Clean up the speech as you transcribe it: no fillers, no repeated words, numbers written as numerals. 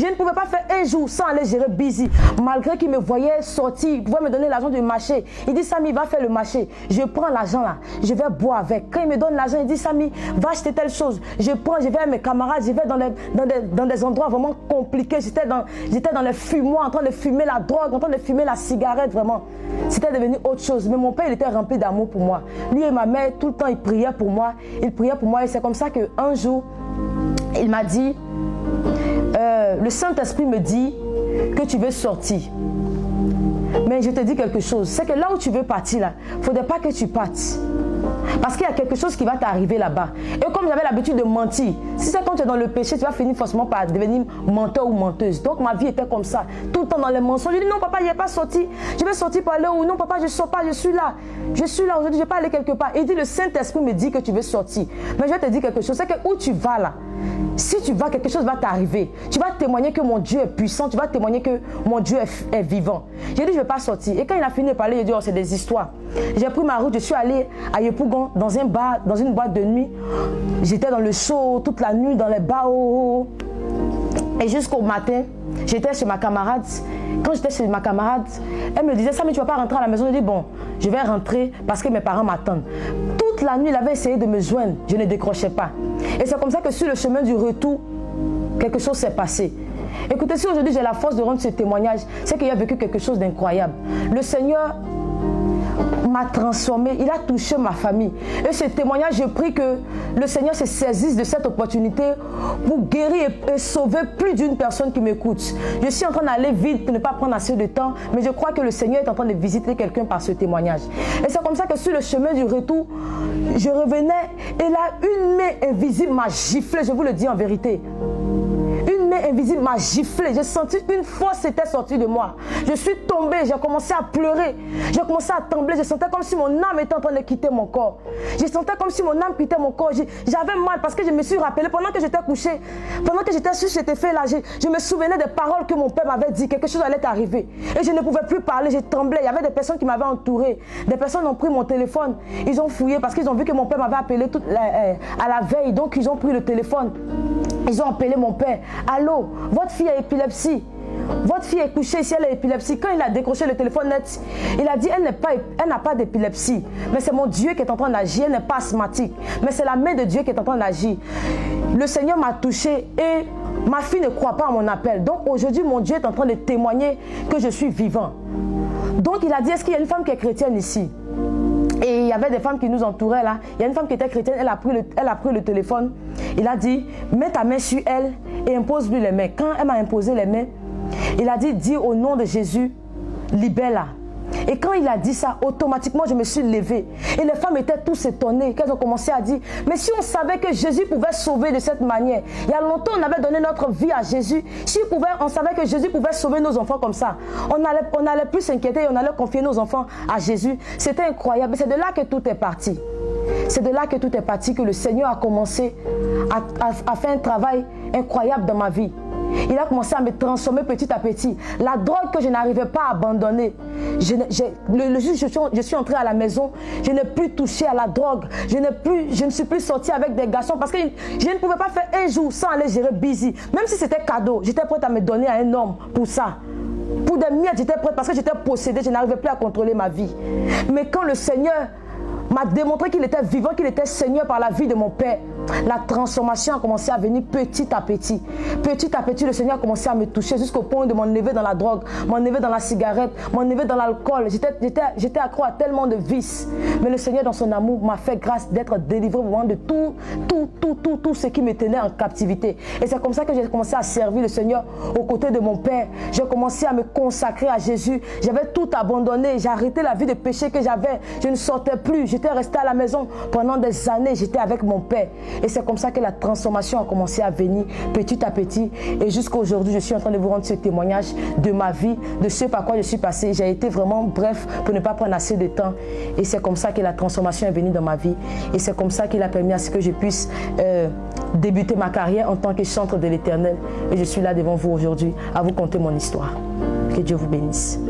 Je ne pouvais pas faire un jour sans aller gérer busy. Malgré qu'il me voyait sortir, il pouvait me donner l'argent du marché. Il dit, Samy, va faire le marché. Je prends l'argent là, je vais boire avec. Quand il me donne l'argent, il dit, Samy, va acheter telle chose. Je prends, je vais avec mes camarades, je vais dans des endroits vraiment compliqués. J'étais dans le fumoir, en train de fumer la drogue, en train de fumer la cigarette, vraiment. C'était devenu autre chose. Mais mon père, il était rempli d'amour pour moi. Lui et ma mère, tout le temps, ils priaient pour moi. Ils priaient pour moi. Et c'est comme ça qu'un jour, il m'a dit, le Saint-Esprit me dit que tu veux sortir. Mais je te dis quelque chose, c'est que là où tu veux partir, là, il ne faudrait pas que tu partes. Parce qu'il y a quelque chose qui va t'arriver là-bas. Et comme j'avais l'habitude de mentir, si c'est quand tu es dans le péché, tu vas finir forcément par devenir menteur ou menteuse. Donc ma vie était comme ça, tout le temps dans les mensonges. Je dis non papa, je n'ai pas sorti, je vais sortir par là où non papa, je ne sors pas, je suis là. Je suis là aujourd'hui, je ne vais pas aller quelque part. Il dit le Saint-Esprit me dit que tu veux sortir. Mais je vais te dire quelque chose, c'est que où tu vas là, si tu vas, quelque chose va t'arriver. Tu vas témoigner que mon Dieu est puissant, tu vas témoigner que mon Dieu est vivant. J'ai dit je ne vais pas sortir. Et quand il a fini de parler, il a dit oh c'est des histoires. J'ai pris ma route, je suis allé à Yopougon, dans un bar, dans une boîte de nuit. J'étais dans le show toute la nuit, dans les bars. Et jusqu'au matin, j'étais chez ma camarade. Quand j'étais chez ma camarade, elle me disait, Samy, tu ne vas pas rentrer à la maison. Je dis, bon, je vais rentrer parce que mes parents m'attendent. Toute la nuit, il avait essayé de me joindre. Je ne décrochais pas. Et c'est comme ça que sur le chemin du retour, quelque chose s'est passé. Écoutez, si aujourd'hui j'ai la force de rendre ce témoignage, c'est qu'il a vécu quelque chose d'incroyable. Le Seigneur m'a transformé, il a touché ma famille. Et ce témoignage, je prie que le Seigneur se saisisse de cette opportunité pour guérir et sauver plus d'une personne qui m'écoute. Je suis en train d'aller vite pour ne pas prendre assez de temps, mais je crois que le Seigneur est en train de visiter quelqu'un par ce témoignage. Et c'est comme ça que sur le chemin du retour, je revenais et là, une main invisible m'a giflé, je vous le dis en vérité. Une main invisible m'a giflé. J'ai senti qu'une force était sortie de moi. Je suis tombée, j'ai commencé à pleurer. J'ai commencé à trembler. Je sentais comme si mon âme était en train de quitter mon corps. Je sentais comme si mon âme quittait mon corps. J'avais mal parce que je me suis rappelé pendant que j'étais couché, pendant que j'étais sur cet effet-là, je me souvenais des paroles que mon père m'avait dit. Quelque chose allait arriver. Et je ne pouvais plus parler, je tremblais. Il y avait des personnes qui m'avaient entouré. Des personnes ont pris mon téléphone. Ils ont fouillé parce qu'ils ont vu que mon père m'avait appelé à la veille. Donc ils ont pris le téléphone. Ils ont appelé mon père. Allô, votre fille a épilepsie. Votre fille est couchée ici, elle a épilepsie. Quand il a décroché le téléphone net, il a dit elle n'a pas d'épilepsie. Mais c'est mon Dieu qui est en train d'agir. Elle n'est pas asthmatique. Mais c'est la main de Dieu qui est en train d'agir. Le Seigneur m'a touché et ma fille ne croit pas à mon appel. Donc aujourd'hui, mon Dieu est en train de témoigner que je suis vivant. Donc il a dit, est-ce qu'il y a une femme qui est chrétienne ici? Et il y avait des femmes qui nous entouraient là. Il y a une femme qui était chrétienne, elle a pris le téléphone. Il a dit, mets ta main sur elle et impose-lui les mains. Quand elle m'a imposé les mains, il a dit, dis au nom de Jésus, libère-la. Et quand il a dit ça, automatiquement je me suis levée. Et les femmes étaient tous étonnées. Qu'elles ont commencé à dire, mais si on savait que Jésus pouvait sauver de cette manière, il y a longtemps on avait donné notre vie à Jésus. Si on savait que Jésus pouvait sauver nos enfants comme ça, on n'allait plus s'inquiéter et on allait confier nos enfants à Jésus. C'était incroyable. C'est de là que tout est parti. C'est de là que tout est parti, que le Seigneur a commencé à faire un travail incroyable dans ma vie. Il a commencé à me transformer petit à petit. La drogue que je n'arrivais pas à abandonner. Le jour où je suis entrée à la maison, je n'ai plus touché à la drogue. Je ne suis plus sortie avec des garçons parce que je ne pouvais pas faire un jour sans aller gérer busy. Même si c'était cadeau, j'étais prête à me donner à un homme pour ça. Pour des miettes, j'étais prête parce que j'étais possédée. Je n'arrivais plus à contrôler ma vie. Mais quand le Seigneur m'a démontré qu'il était vivant, qu'il était Seigneur par la vie de mon père, la transformation a commencé à venir petit à petit. Petit à petit, le Seigneur a commencé à me toucher jusqu'au point de m'enlever dans la drogue, m'enlever dans la cigarette, m'enlever dans l'alcool. J'étais accro à tellement de vices. Mais le Seigneur, dans son amour, m'a fait grâce d'être délivré vraiment de tout ce qui me tenait en captivité. Et c'est comme ça que j'ai commencé à servir le Seigneur aux côtés de mon père. J'ai commencé à me consacrer à Jésus. J'avais tout abandonné. J'ai arrêté la vie de péché que j'avais. Je ne sortais plus. J'étais restée à la maison pendant des années. J'étais avec mon père. Et c'est comme ça que la transformation a commencé à venir petit à petit. Et jusqu'à aujourd'hui, je suis en train de vous rendre ce témoignage de ma vie, de ce par quoi je suis passée. J'ai été vraiment bref pour ne pas prendre assez de temps. Et c'est comme ça que la transformation est venue dans ma vie. Et c'est comme ça qu'il a permis à ce que je puisse débuter ma carrière en tant que chantre de l'Éternel. Et je suis là devant vous aujourd'hui à vous conter mon histoire. Que Dieu vous bénisse.